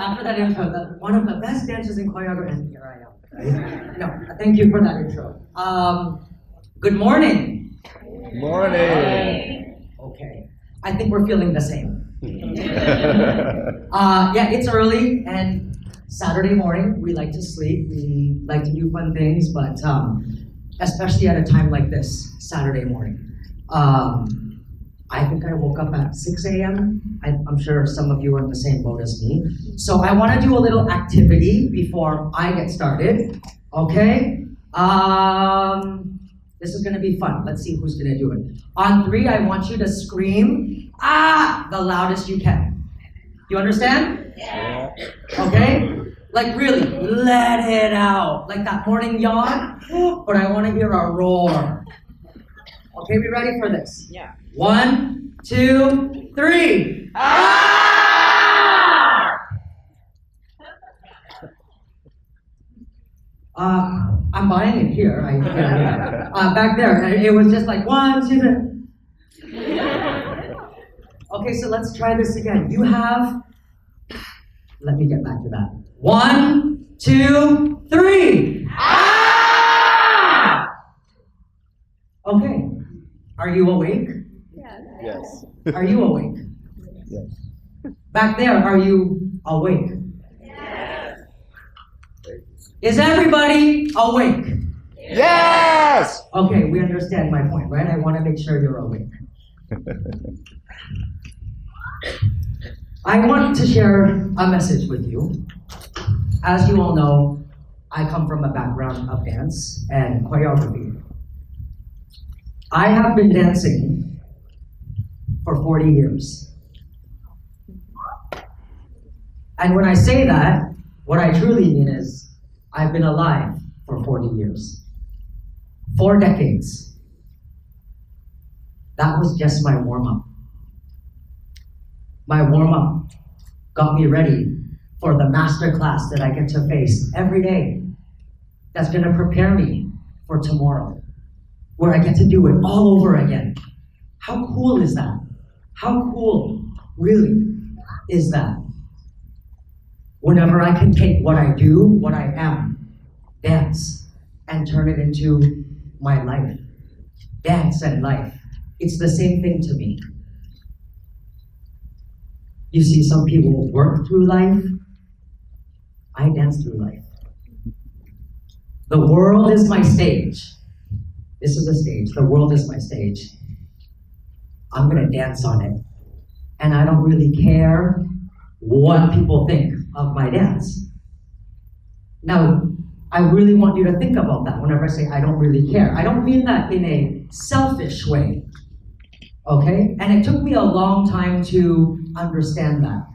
after that intro, one of the best dancers in choreography, and here I am. Right? No, thank you for that intro. Good morning. Morning. Okay, I think we're feeling the same. Yeah, it's early, and Saturday morning, we like to sleep, we like to do fun things, but especially at a time like this, Saturday morning. I think I woke up at 6 a.m. I'm sure some of you are in the same boat as me. So I want to do a little activity before I get started, okay? This is going to be fun. Let's see who's going to do it. On 3, I want you to scream, "Ah!" the loudest you can. You understand? Yeah. Okay? Like really, let it out. Like that morning yawn, but I want to hear a roar. Okay, we ready for this? Yeah. 1, 2, 3. Ah! I'm buying it here. Back there, it was just like 1, 2, 3. Okay, so let's try this again. You have. Let me get back to that. 1, 2, 3. Ah! Okay. Are you awake? Yes. Are you awake? Yes. Back there, are you awake? Yes. Is everybody awake? Yes! Okay, we understand my point, right? I want to make sure you're awake. I want to share a message with you. As you all know, I come from a background of dance and choreography. I have been dancing for 40 years. And when I say that, what I truly mean is I've been alive for 40 years. 4 decades. That was just my warm-up. My warm-up got me ready for the master class that I get to face every day. That's going to prepare me for tomorrow, where I get to do it all over again. How cool is that? How cool, really, is that? Whenever I can take what I do, what I am, dance, and turn it into my life. Dance and life. It's the same thing to me. You see, some people work through life. I dance through life. The world is my stage. This is a stage. The world is my stage. I'm going to dance on it. And I don't really care what people think of my dance. Now, I really want you to think about that whenever I say I don't really care. I don't mean that in a selfish way. Okay? And it took me a long time to understand that.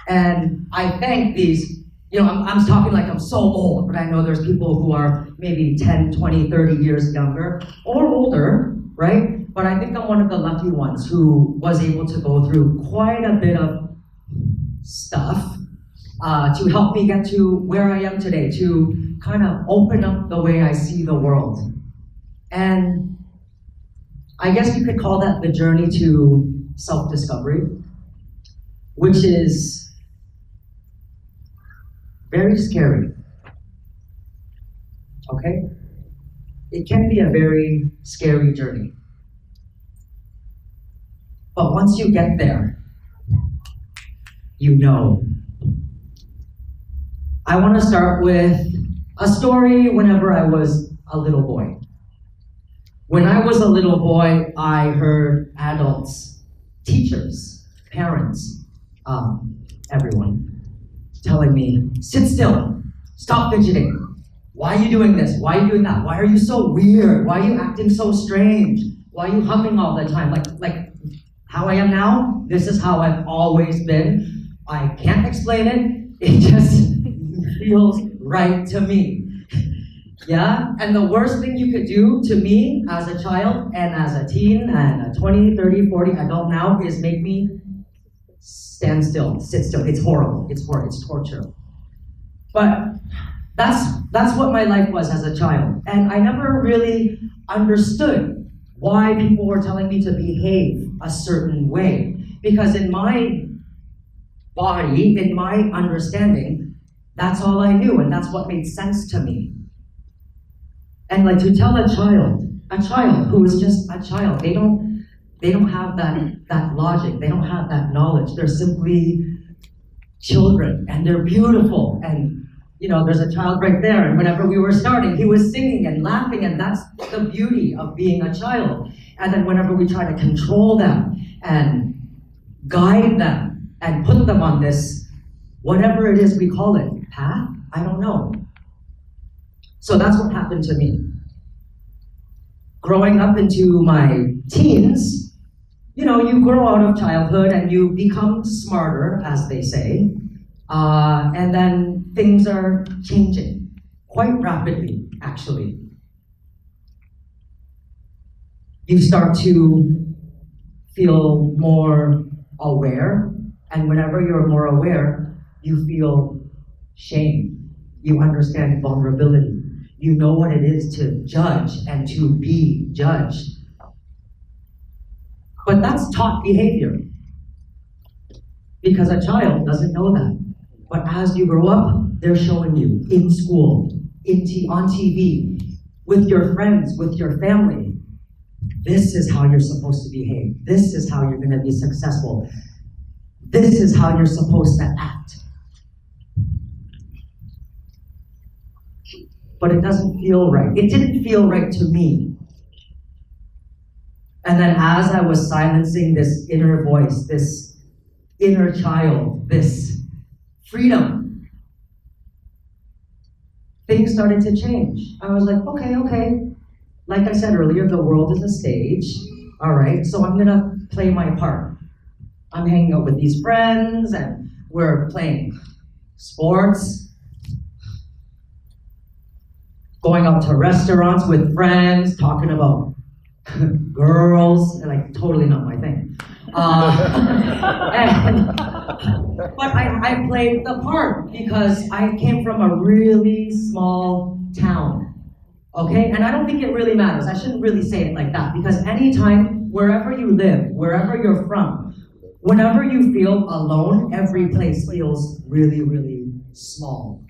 And I thank these, I'm talking like I'm so old, but I know there's people who are maybe 10, 20, 30 years younger or older, right? But I think I'm one of the lucky ones who was able to go through quite a bit of stuff to help me get to where I am today, to kind of open up the way I see the world. And I guess you could call that the journey to self-discovery, which is very scary. Okay? It can be a very scary journey. But once you get there, you know. I want to start with a story whenever I was a little boy. When I was a little boy, I heard adults, teachers, parents, everyone, telling me, "Sit still, stop fidgeting. Why are you doing this? Why are you doing that? Why are you so weird? Why are you acting so strange? Why are you humming all the time?" Like how I am now, this is how I've always been. I can't explain it. It just feels right to me. Yeah? And the worst thing you could do to me as a child and as a teen and a 20, 30, 40 adult now is make me stand still, sit still. It's horrible. It's torture. But that's what my life was as a child. And I never really understood why people were telling me to behave a certain way. Because in my body, in my understanding, that's all I knew, and that's what made sense to me. And like to tell a child who is just a child, they don't have that logic, they don't have that knowledge. They're simply children, and they're beautiful. And there's a child right there, and whenever we were starting, he was singing and laughing, and that's the beauty of being a child. And then whenever we try to control them and guide them and put them on this, whatever it is we call it, path, I don't know. So that's what happened to me. Growing up into my teens, you grow out of childhood and you become smarter, as they say, and then things are changing quite rapidly, actually. You start to feel more aware, and whenever you're more aware, you feel shame. You understand vulnerability. You know what it is to judge and to be judged. But that's taught behavior, because a child doesn't know that. But as you grow up, they're showing you in school, on TV, with your friends, with your family. This is how you're supposed to behave. This is how you're going to be successful. This is how you're supposed to act. But it doesn't feel right. It didn't feel right to me. And then as I was silencing this inner voice, this inner child, this freedom, things started to change. I was like, okay. Like I said earlier, the world is a stage. All right, so I'm gonna play my part. I'm hanging out with these friends and we're playing sports, going out to restaurants with friends, talking about girls, like totally not my thing. But I played the part because I came from a really small town. Okay, and I don't think it really matters. I shouldn't really say it like that, because anytime, wherever you live, wherever you're from, whenever you feel alone, every place feels really, really small.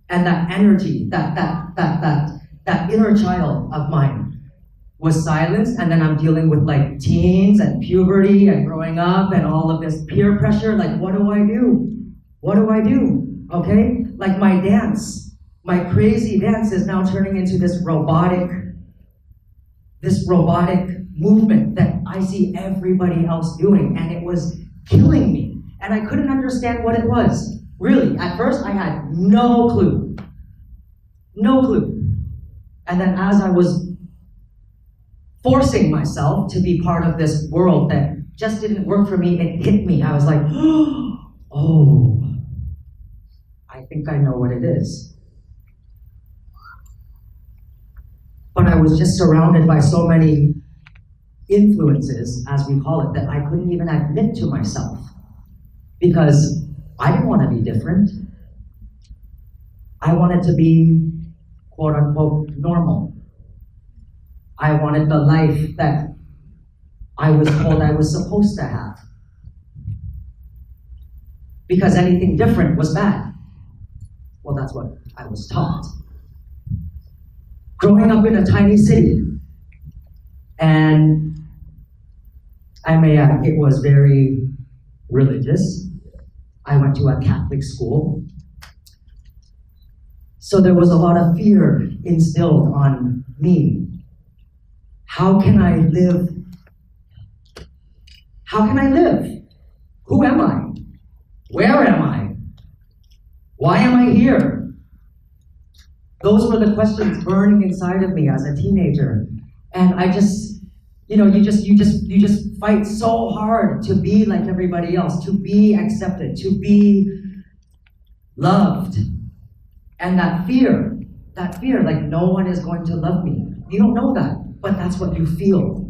And that energy, that inner child of mine was silenced, and then I'm dealing with like teens and puberty and growing up and all of this peer pressure. Like, what do I do? What do I do? Okay, like my dance. My crazy dance is now turning into this robotic movement that I see everybody else doing, and it was killing me. And I couldn't understand what it was. Really, at first I had no clue. No clue. And then as I was forcing myself to be part of this world that just didn't work for me, it hit me. I was like, oh, I think I know what it is. But I was just surrounded by so many influences, as we call it, that I couldn't even admit to myself, because I didn't want to be different. I wanted to be, quote unquote, normal. I wanted the life that I was told I was supposed to have, because anything different was bad. Well, that's what I was taught. Growing up in a tiny city, and I may add, it was very religious. I went to a Catholic school. So there was a lot of fear instilled on me. How can I live? How can I live? Who am I? Where am I? Why am I here? Those were the questions burning inside of me as a teenager. And I just, you just fight so hard to be like everybody else, to be accepted, to be loved. And that fear, like no one is going to love me. You don't know that, but that's what you feel.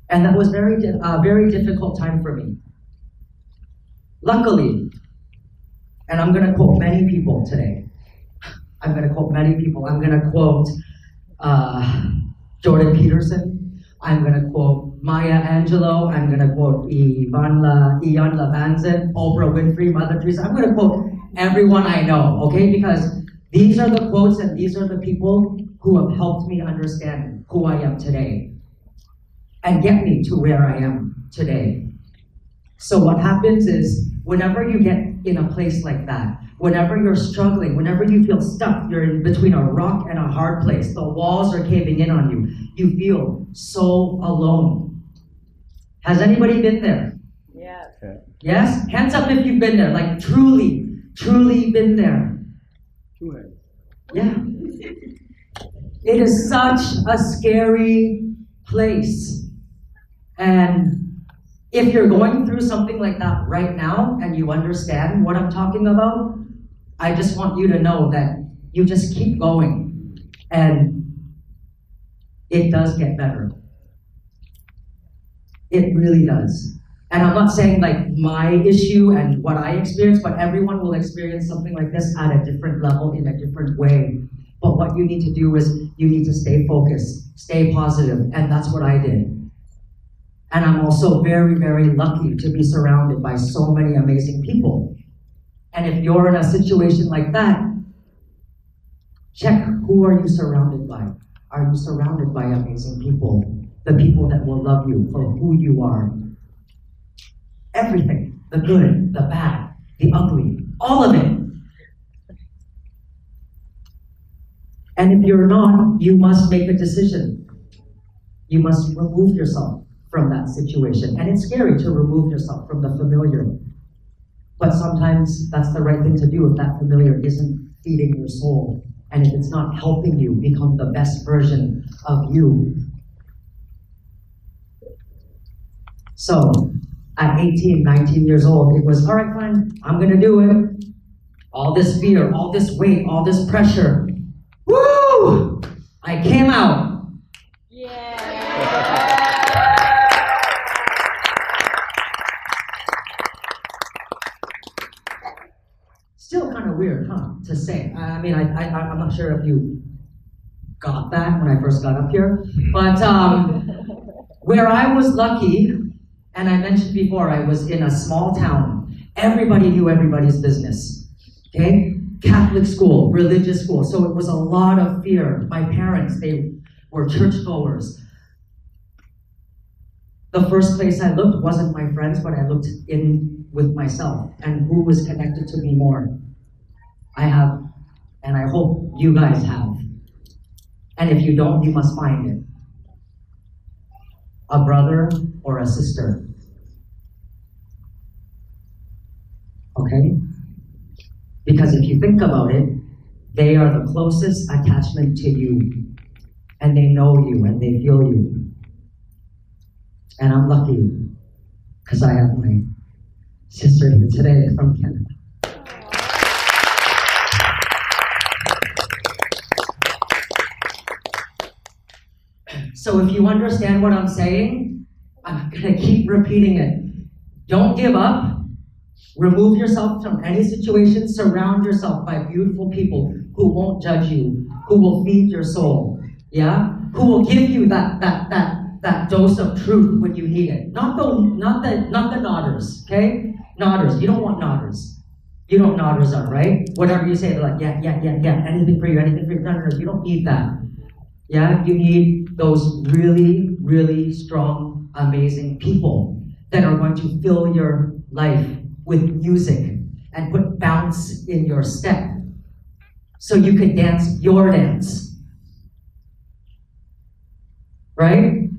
And that was a very difficult time for me. Luckily, and I'm gonna quote many people today. I'm gonna quote Jordan Peterson. I'm going to quote Maya Angelou. I'm going to quote Ian LaVanzin, Oprah Winfrey, Mother Teresa. I'm going to quote everyone I know, okay? Because these are the quotes and these are the people who have helped me understand who I am today and get me to where I am today. So what happens is, whenever you get in a place like that, whenever you're struggling, whenever you feel stuck, you're in between a rock and a hard place, the walls are caving in on you, you feel so alone. Has anybody been there? Yes. Yes? Hands up if you've been there, like truly, truly been there. Yeah. It is such a scary place. And if you're going through something like that right now and you understand what I'm talking about, I just want you to know that you just keep going and it does get better. It really does. And I'm not saying like my issue and what I experienced, but everyone will experience something like this at a different level in a different way. But what you need to do is you need to stay focused, stay positive, and that's what I did. And I'm also very, very lucky to be surrounded by so many amazing people. And if you're in a situation like that, check who are you surrounded by. Are you surrounded by amazing people? The people that will love you for who you are. Everything, the good, the bad, the ugly, all of it. And if you're not, you must make a decision. You must remove yourself from that situation. And it's scary to remove yourself from the familiar. But sometimes that's the right thing to do if that familiar isn't feeding your soul. And if it's not helping you become the best version of you. So, at 18, 19 years old, it was, all right, fine, I'm gonna do it. All this fear, all this weight, all this pressure. Woo! I came out. Yeah. Still kind of weird, huh, to say. I mean, I'm not sure if you got that when I first got up here. But where I was lucky, and I mentioned before, I was in a small town. Everybody knew everybody's business, okay? Catholic school, religious school, so it was a lot of fear. My parents, they were churchgoers. The first place I looked wasn't my friends, but I looked in with myself and who was connected to me more. I have, and I hope you guys have. And if you don't, you must find it. A brother or a sister. Okay? Because if you think about it, they are the closest attachment to you. And they know you and they feel you. And I'm lucky because I have my sister here today from Canada. So if you understand what I'm saying, I'm going to keep repeating it. Don't give up. Remove yourself from any situation. Surround yourself by beautiful people who won't judge you, who will feed your soul, yeah? Who will give you that dose of truth when you need it. Not the nodders, okay? Nodders. You don't want nodders. You know what nodders are, right? Whatever you say, they're like, yeah. Anything for you, anything for you. No. You don't need that. Yeah? You need those really, really strong, amazing people that are going to fill your life with music and put bounce in your step so you can dance your dance. Right?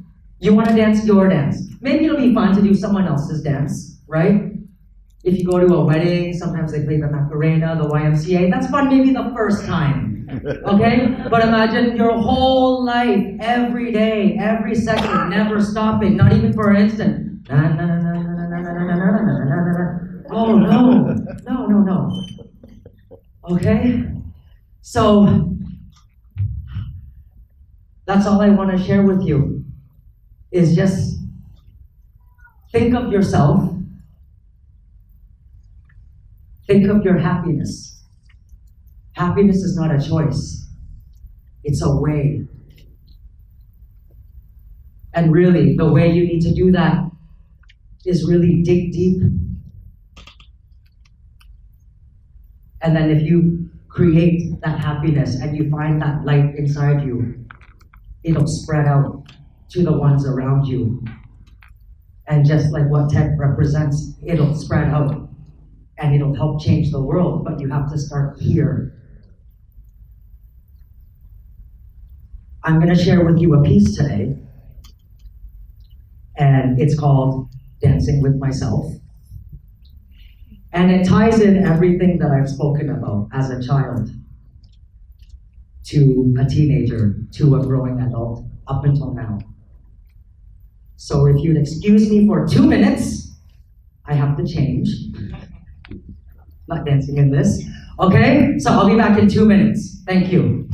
You want to dance your dance. Maybe it'll be fun to do someone else's dance, right? If you go to a wedding, sometimes they play the Macarena, the YMCA. That's fun maybe the first time, okay? But imagine your whole life, every day, every second, never stopping, not even for an instant. Na, na, na, na, na, na, na, na, na, na, na, na, na. Oh, no. Okay? So, that's all I want to share with you, is just think of yourself. Think of your happiness. Happiness is not a choice. It's a way. And really, the way you need to do that is really dig deep. And then if you create that happiness and you find that light inside you, it'll spread out to the ones around you. And just like what TED represents, it'll spread out and it'll help change the world, but you have to start here. I'm gonna share with you a piece today, and it's called Dancing with Myself. And it ties in everything that I've spoken about as a child, to a teenager, to a growing adult, up until now. So if you'd excuse me for 2 minutes, I have to change. Not dancing in this. Okay, so I'll be back in 2 minutes. Thank you.